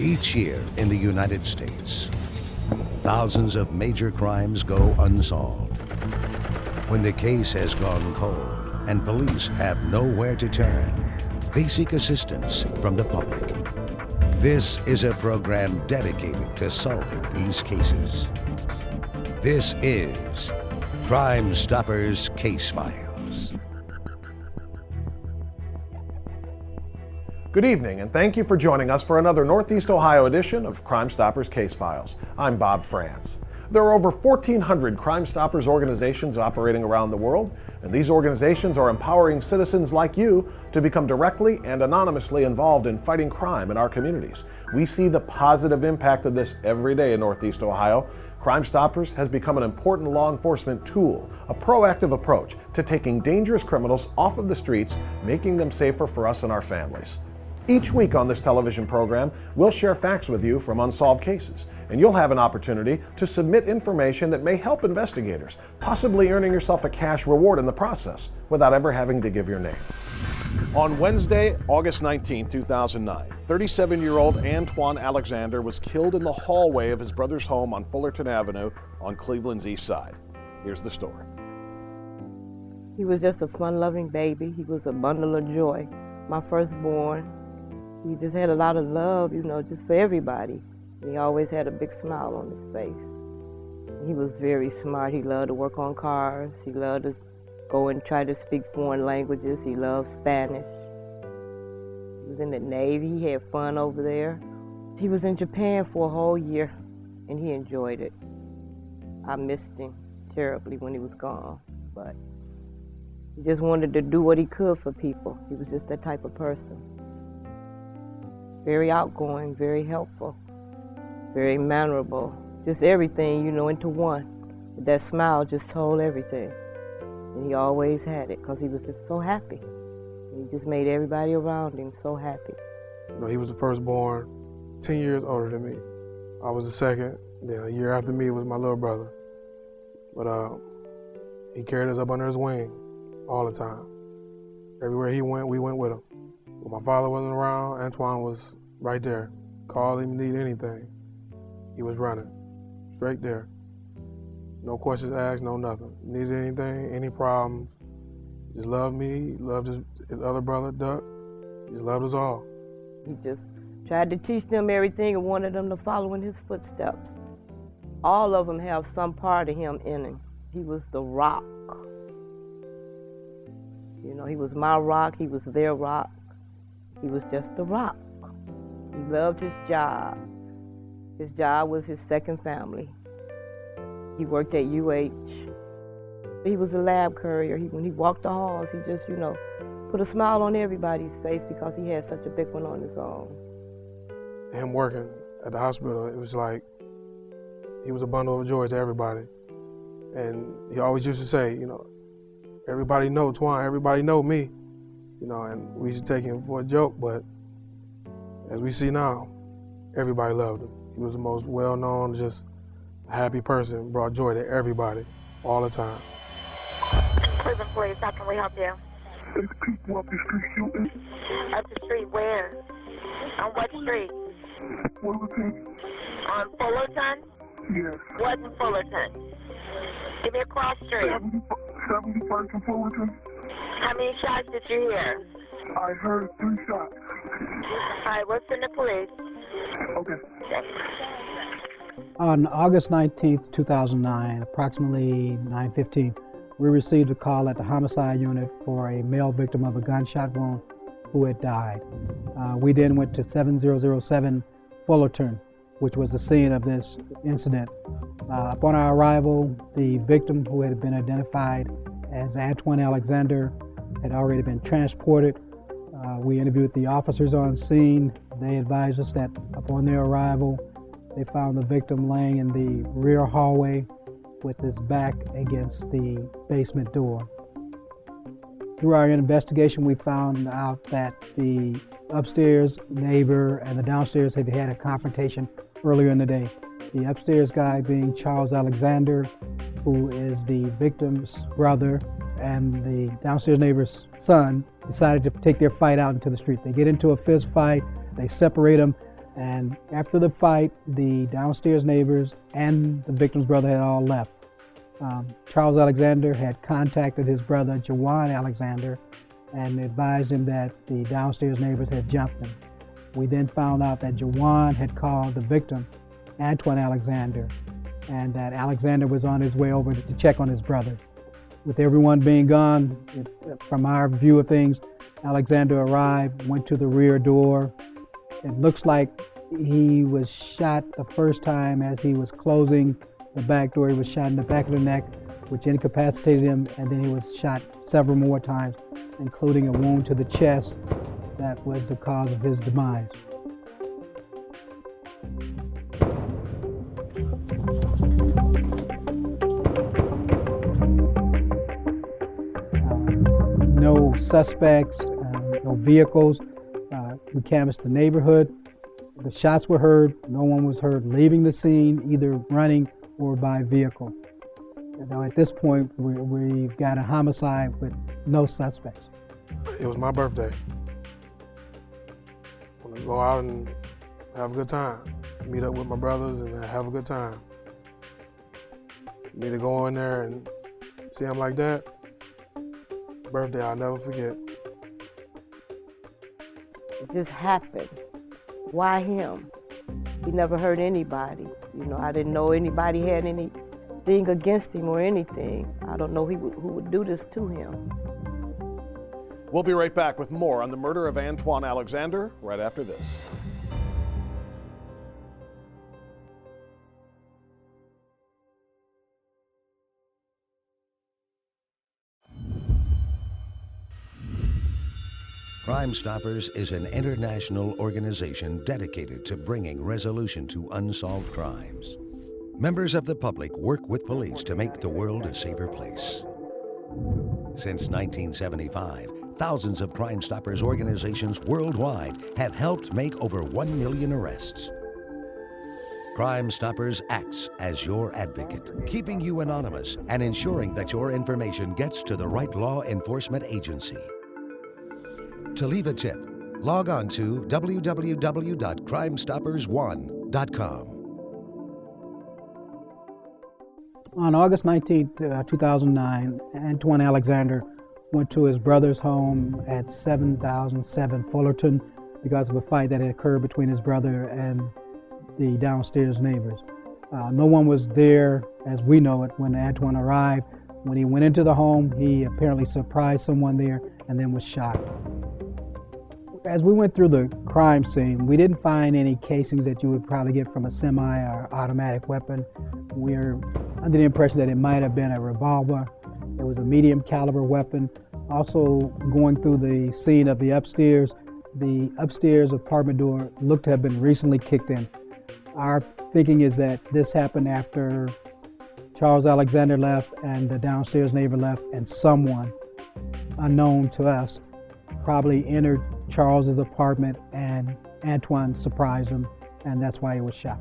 Each year in the United States, thousands of major crimes go unsolved. When the case has gone cold and police have nowhere to turn, they seek assistance from the public. This is a program dedicated to solving these cases. This is Crime Stoppers Case Files. Good evening, and thank you for joining us for another Northeast Ohio edition of Crime Stoppers Case Files. I'm Bob France. There are over 1,400 Crime Stoppers organizations operating around the world, and these organizations are empowering citizens like you to become directly and anonymously involved in fighting crime in our communities. We see the positive impact of this every day in Northeast Ohio. Crime Stoppers has become an important law enforcement tool, a proactive approach to taking dangerous criminals off of the streets, making them safer for us and our families. Each week on this television program, we'll share facts with you from unsolved cases, and you'll have an opportunity to submit information that may help investigators, possibly earning yourself a cash reward in the process without ever having to give your name. On Wednesday, August 19, 2009, 37-year-old Antoine Alexander was killed in the hallway of his brother's home on Fullerton Avenue on Cleveland's east side. Here's the story. He was just a fun-loving baby. He was a bundle of joy. My firstborn. He just had a lot of love, just for everybody. He always had a big smile on his face. He was very smart. He loved to work on cars. He loved to go and try to speak foreign languages. He loved Spanish. He was in the Navy. He had fun over there. He was in Japan for a whole year, and he enjoyed it. I missed him terribly when he was gone, but he just wanted to do what he could for people. He was just that type of person. Very outgoing, very helpful, very mannerable, just everything, into one. That smile just told everything. And he always had it because he was just so happy. He just made everybody around him so happy. He was the firstborn, 10 years older than me. I was the second, then a year after me was my little brother. But he carried us up under his wing all the time. Everywhere he went, we went with him. When my father wasn't around, Antoine was right there. Call him, need anything. He was running, straight there. No questions asked, no nothing. Needed anything, any problems. Just loved me, loved his other brother, Duck. He just loved us all. He just tried to teach them everything and wanted them to follow in his footsteps. All of them have some part of him in him. He was the rock. He was my rock, he was their rock. He was just the rock. He loved his job. His job was his second family. He worked at UH. He was a lab courier. When he walked the halls, he just, put a smile on everybody's face because he had such a big one on his own. Him working at the hospital, it was like he was a bundle of joy to everybody. And he always used to say, everybody know Twan, everybody know me. And we used to take him for a joke, but as we see now, everybody loved him. He was the most well-known, just happy person, brought joy to everybody, all the time. Cleveland Police, how can we help you? There's people up the street shooting. Up the street where? On what street? Fullerton. On Fullerton? Yes. What's in Fullerton? Give me a cross street. 71st and Fullerton. How many shots did you hear? I heard 3 shots. All right, what's in the police? Okay. On August 19th, 2009, approximately 9:15, we received a call at the Homicide unit for a male victim of a gunshot wound who had died. We then went to 7007 Fullerton, which was the scene of this incident. Upon our arrival, the victim, who had been identified as Antoine Alexander, had already been transported. We interviewed the officers on scene. They advised us that upon their arrival, they found the victim laying in the rear hallway with his back against the basement door. Through our investigation, we found out that the upstairs neighbor and the downstairs had had a confrontation earlier in the day. The upstairs guy being Charles Alexander, who is the victim's brother, and the downstairs neighbor's son decided to take their fight out into the street. They get into a fist fight, they separate them. And after the fight, the downstairs neighbors and the victim's brother had all left. Charles Alexander had contacted his brother, Antoine Alexander, and advised him that the downstairs neighbors had jumped him. We then found out that Antoine had called the victim, Antoine Alexander, and that Alexander was on his way over to check on his brother. With everyone being gone, from our view of things, Alexander arrived, went to the rear door. It looks like he was shot the first time as he was closing the back door. He was shot in the back of the neck, which incapacitated him, and then he was shot several more times, including a wound to the chest that was the cause of his demise. No suspects, no vehicles. We canvassed the neighborhood. The shots were heard. No one was heard leaving the scene, either running or by vehicle. Now at this point, we've got a homicide with no suspects. It was my birthday. I want to go out and have a good time. Meet up with my brothers and have a good time. Me to go in there and see him like that, birthday I'll never forget. It just happened. Why him? He never hurt anybody. You know, I didn't know anybody had anything against him or anything. I don't know who would do this to him. We'll be right back with more on the murder of Antoine Alexander right after this. Crime Stoppers is an international organization dedicated to bringing resolution to unsolved crimes. Members of the public work with police to make the world a safer place. Since 1975, thousands of Crime Stoppers organizations worldwide have helped make over 1 million arrests. Crime Stoppers acts as your advocate, keeping you anonymous and ensuring that your information gets to the right law enforcement agency. To leave a tip, log on to www.crimestoppers1.com. On August 19, 2009, Antoine Alexander went to his brother's home at 7007 Fullerton because of a fight that had occurred between his brother and the downstairs neighbors. No one was there, as we know it, when Antoine arrived. When he went into the home, he apparently surprised someone there and then was shot. As we went through the crime scene, we didn't find any casings that you would probably get from a semi or automatic weapon. We're under the impression that it might have been a revolver. It was a medium caliber weapon. Also, going through the scene of the upstairs apartment door looked to have been recently kicked in. Our thinking is that this happened after Charles Alexander left and the downstairs neighbor left, and someone unknown to us probably entered Charles's apartment and Antoine surprised him, and that's why he was shot.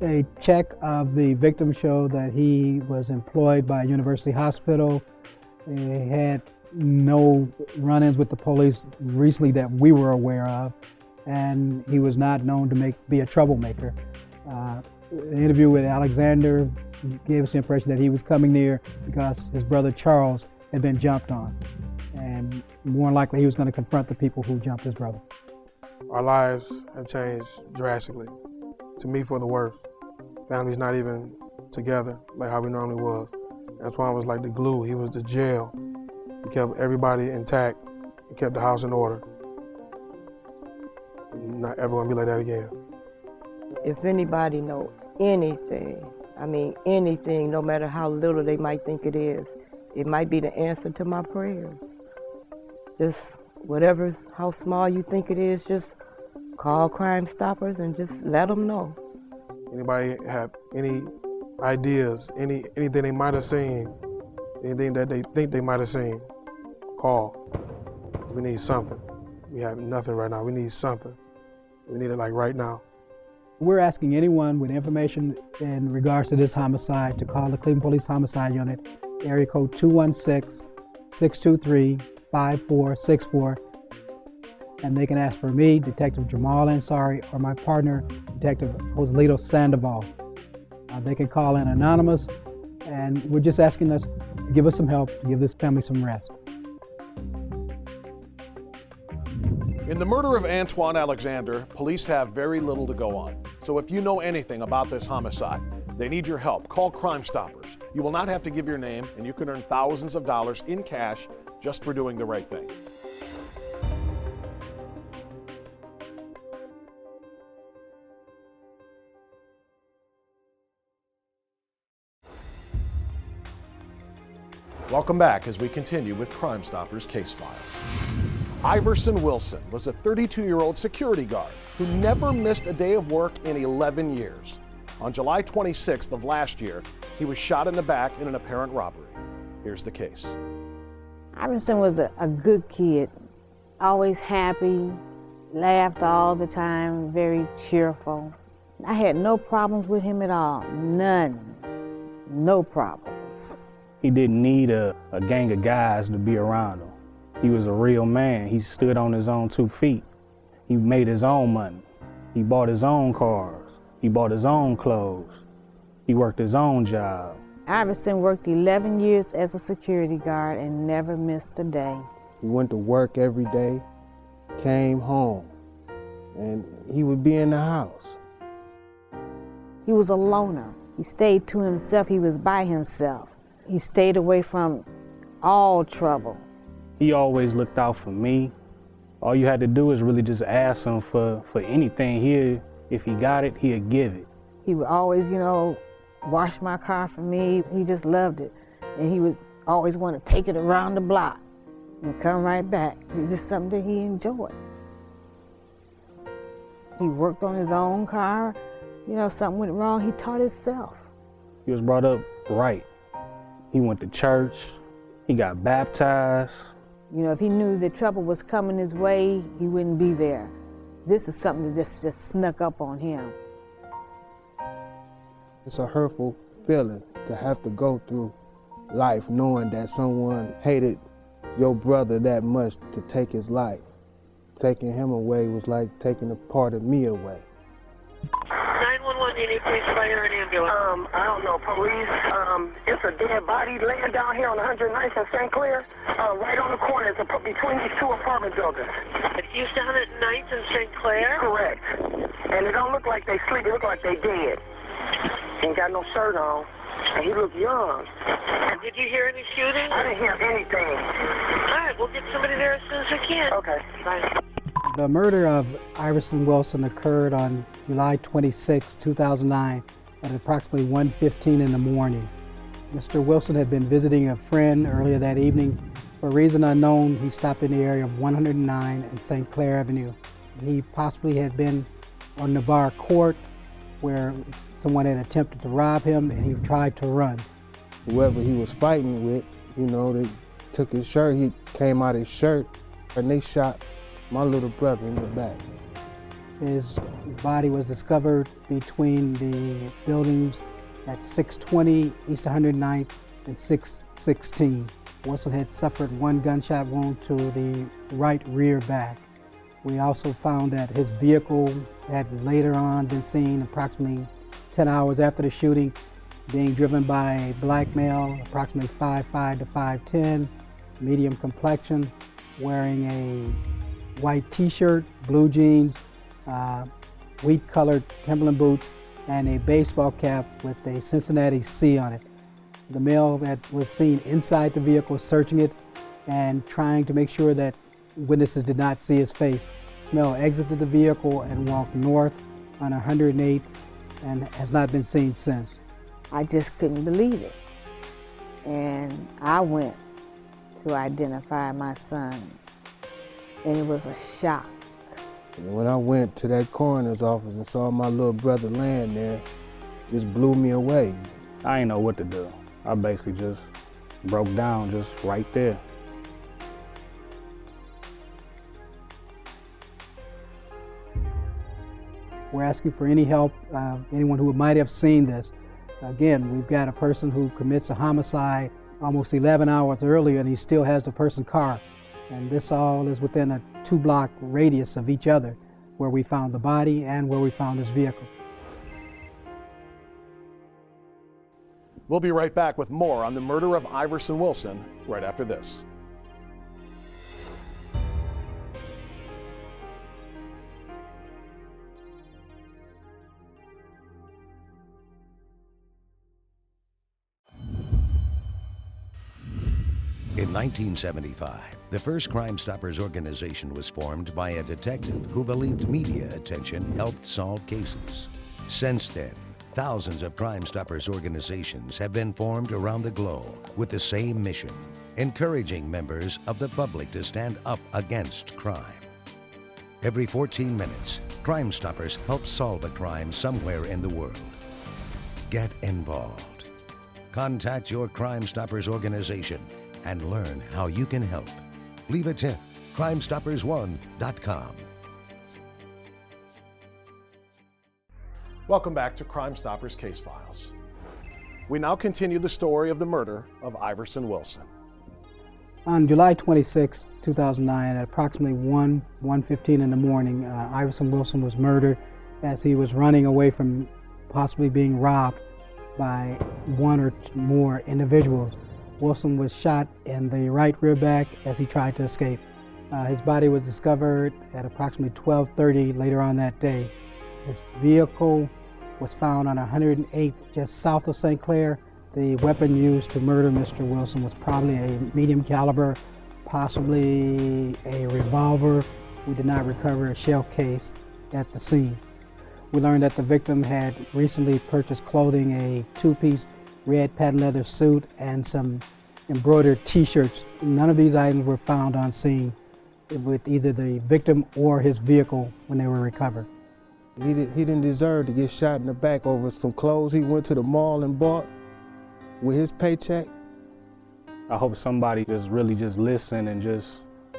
A check of the victim showed that he was employed by a university hospital. He had no run-ins with the police recently that we were aware of, and he was not known to be a troublemaker. The interview with Alexander gave us the impression that he was coming there because his brother Charles had been jumped on, and more than likely he was going to confront the people who jumped his brother. Our lives have changed drastically, to me for the worse. Family's not even together like how we normally was. Antoine was like the glue, he was the gel. He kept everybody intact, he kept the house in order. Not ever gonna be like that again. If anybody know anything, I mean anything, no matter how little they might think it is, it might be the answer to my prayers. Just whatever, how small you think it is, just call Crime Stoppers and just let them know. Anybody have any ideas, anything they might have seen, anything that they think they might have seen, call. We need something. We have nothing right now. We need something. We need it like right now. We're asking anyone with information in regards to this homicide to call the Cleveland Police Homicide Unit, area code 216-623-5464. and they can ask for me, Detective Jamal Ansari, or my partner, Detective Joselito Sandoval. They can call in anonymous, and we're just asking us to give us some help, to give this family some rest. In the murder of Antoine Alexander, police have very little to go on. So if you know anything about this homicide, they need your help. Call Crime Stoppers. You will not have to give your name, and you can earn thousands of dollars in cash just for doing the right thing. Welcome back as we continue with Crime Stoppers Case Files. Iverson Wilson was a 32-year-old security guard who never missed a day of work in 11 years. On July 26th of last year, he was shot in the back in an apparent robbery. Here's the case. Iverson was a good kid, always happy, laughed all the time, very cheerful. I had no problems with him at all, none, no problems. He didn't need a gang of guys to be around him. He was a real man. He stood on his own 2 feet. He made his own money. He bought his own cars. He bought his own clothes. He worked his own job. Iverson worked 11 years as a security guard and never missed a day. He went to work every day, came home, and he would be in the house. He was a loner. He stayed to himself. He was by himself. He stayed away from all trouble. He always looked out for me. All you had to do is really just ask him for anything. If he got it, he'd give it. He would always, wash my car for me. He just loved it. And he would always want to take it around the block and come right back. It was just something that he enjoyed. He worked on his own car. Something went wrong, he taught himself. He was brought up right. He went to church. He got baptized. If he knew that trouble was coming his way, he wouldn't be there. This is something that just snuck up on him. It's a hurtful feeling to have to go through life knowing that someone hated your brother that much to take his life. Taking him away was like taking a part of me away. 911, you need police, fire, and ambulance. I don't know, police. It's a dead body laying down here on 109th and St. Clair, right on the corner. It's between these 2 apartment buildings. He's down at 9th and St. Clair? Correct. And it don't look like they sleep. It look like they dead. Ain't got no shirt on, and he look young. Did you hear any shooting? I didn't hear anything. All right, we'll get somebody there as soon as we can. Okay. Bye. The murder of Iverson Wilson occurred on July 26, 2009 at approximately 1:15 in the morning. Mr. Wilson had been visiting a friend earlier that evening. For a reason unknown, he stopped in the area of 109 and St. Clair Avenue. He possibly had been on Navarre Court where someone had attempted to rob him and he tried to run. Whoever he was fighting with, they took his shirt, he came out his shirt, and they shot my little brother in the back. His body was discovered between the buildings at 620 East 109th and 616. Wilson had suffered 1 gunshot wound to the right rear back. We also found that his vehicle had later on been seen approximately 10 hours after the shooting, being driven by a black male, approximately 5'5" to 5'10", medium complexion, wearing a white t-shirt, blue jeans, wheat-colored Timberland boots, and a baseball cap with a Cincinnati C on it. The male that was seen inside the vehicle searching it and trying to make sure that witnesses did not see his face. The male exited the vehicle and walked north on 108 and has not been seen since. I just couldn't believe it. And I went to identify my son, and it was a shock. And when I went to that coroner's office and saw my little brother laying there, it just blew me away. I didn't know what to do. I basically just broke down just right there. We're asking for any help, anyone who might have seen this. Again, we've got a person who commits a homicide almost 11 hours earlier and he still has the person's car. And this all is within a 2-block radius of each other, where we found the body and where we found his vehicle. We'll be right back with more on the murder of Iverson Wilson right after this. In 1975, the first Crime Stoppers organization was formed by a detective who believed media attention helped solve cases. Since then, thousands of Crime Stoppers organizations have been formed around the globe with the same mission, encouraging members of the public to stand up against crime. Every 14 minutes, Crime Stoppers help solve a crime somewhere in the world. Get involved. Contact your Crime Stoppers organization and learn how you can help. Leave a tip, crimestoppersone.com. Welcome back to Crime Stoppers Case Files. We now continue the story of the murder of Iverson Wilson. On July 26, 2009, at approximately 1:15 in the morning, Iverson Wilson was murdered as he was running away from possibly being robbed by one or more individuals. Wilson was shot in the right rear back as he tried to escape. His body was discovered at approximately 12:30 later on that day. His vehicle was found on 108 just south of St. Clair. The weapon used to murder Mr. Wilson was probably a medium caliber, possibly a revolver. We did not recover a shell case at the scene. We learned that the victim had recently purchased clothing, a 2-piece red patent leather suit, and some embroidered t-shirts. None of these items were found on scene with either the victim or his vehicle when they were recovered. He didn't deserve to get shot in the back over some clothes he went to the mall and bought with his paycheck. I hope somebody really listen and just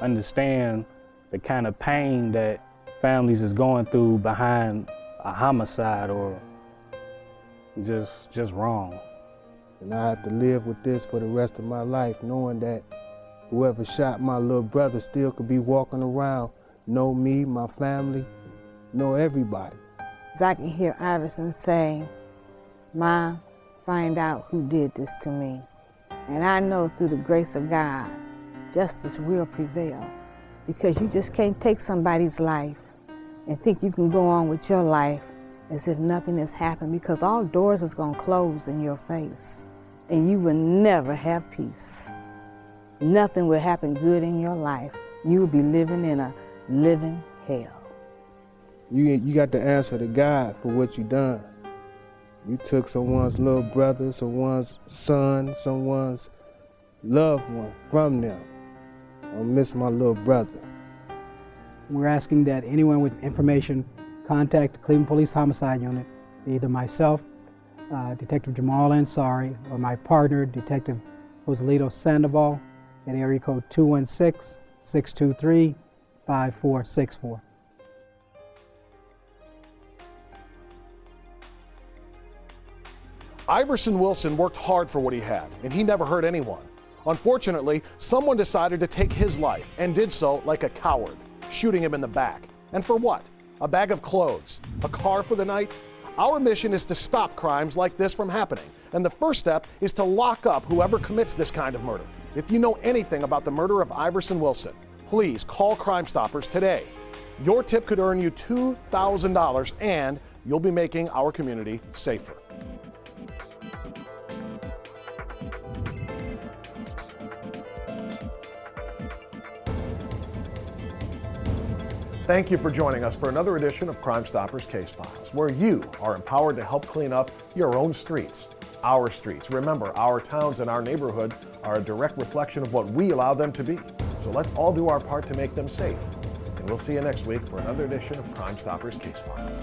understand the kind of pain that families is going through behind a homicide or just wrong. And I have to live with this for the rest of my life, knowing that whoever shot my little brother still could be walking around, know me, my family, know everybody. I can hear Iverson say, "Mom, find out who did this to me." And I know through the grace of God, justice will prevail, because you just can't take somebody's life and think you can go on with your life as if nothing has happened, because all doors is gonna close in your face and you will never have peace. Nothing will happen good in your life. You will be living in a living hell. You got to answer to God for what you done. You took someone's little brother, someone's son, someone's loved one from them. I miss my little brother. We're asking that anyone with information contact the Cleveland Police Homicide Unit, either myself, Detective Jamal Ansari, or my partner, Detective Joselito Sandoval, at area code 216-623-5464. Iverson Wilson worked hard for what he had, and he never hurt anyone. Unfortunately, someone decided to take his life and did so like a coward, shooting him in the back. And for what? A bag of clothes? A car for the night? Our mission is to stop crimes like this from happening, and the first step is to lock up whoever commits this kind of murder. If you know anything about the murder of Iverson Wilson, please call Crime Stoppers today. Your tip could earn you $2,000, and you'll be making our community safer. Thank you for joining us for another edition of Crime Stoppers Case Files, where you are empowered to help clean up your own streets, our streets. Remember, our towns and our neighborhoods are a direct reflection of what we allow them to be. So let's all do our part to make them safe. And we'll see you next week for another edition of Crime Stoppers Case Files.